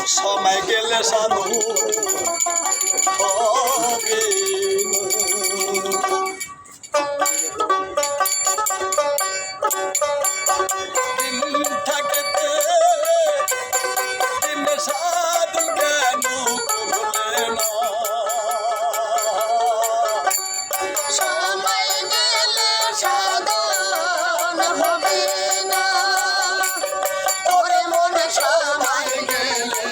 সময় গেলে সাধু হবে দিন থাকতে দিন সাধু জ্ঞান করলে না সময় গেলে সাধন হবে না ওরে মন সময় গেলে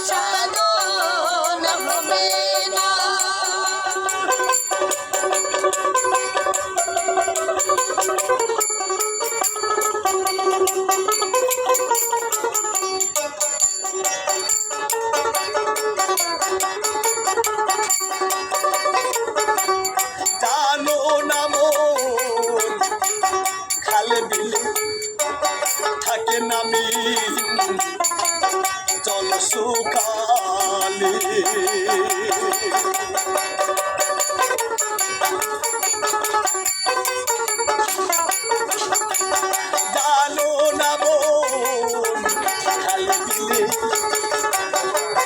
সাধন হবে না জানো না মন খালে বিলে থাকে নামি জল শুকালে জানো না মন খালে বিলে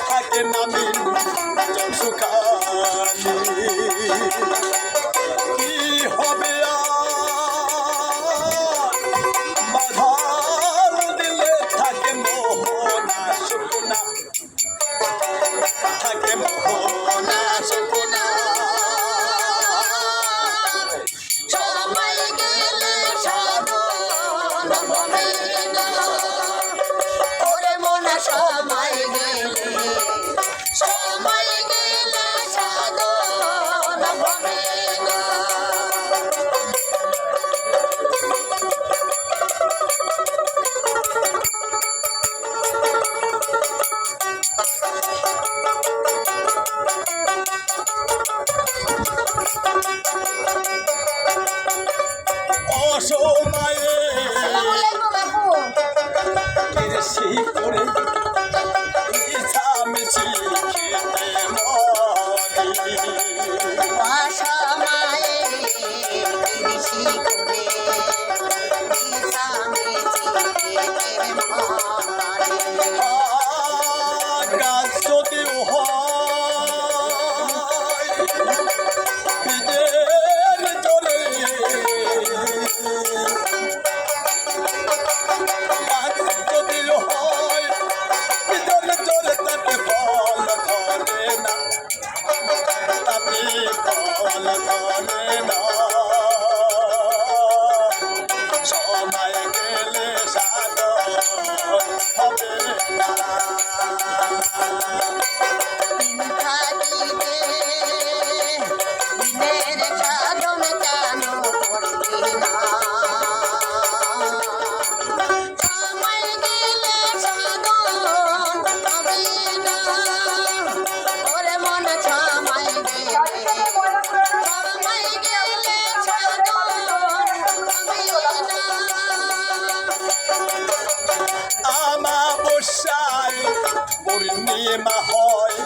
থাকে নামি জল শুকালে কি হবে বাধার দিলে থাকে মোহনা সুকুনা থাকে মোহনা সুকুনা সময় গেলে সাধন হবে না ওরে মন সময় গেলে সাধন হবে না অসময়ে কৃষি করে মিশামিশি খেতে মরি অসময়ে কৃষি করে মিশামিশি খেতে মরে গাছ যদি হয় বীজের জলে গাছ যদি হয় বীজের জলে তাতে ফল ধরে না তাতে ফল ধরে না সময় গেলে সাধন হবে না দিন থাকিতে দিনের সাধন কেন করবি না সময় গেলে সাধন হবে না ওরে মন সময় গেলে সাধন হবে না আমাবস্যায় পূর্ণিমা হয়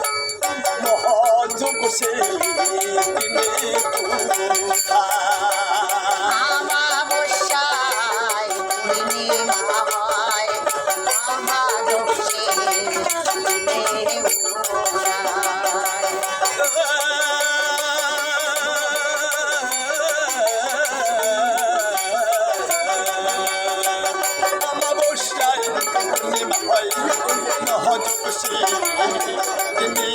মহযোগ সে দিনে আমাবস্যায় পূর্ণিমা হয় আমাদস্যে দিনে উদয় আমাবস্যায় পূর্ণিমা হয় মহযোগ সে দিনে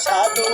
সাধু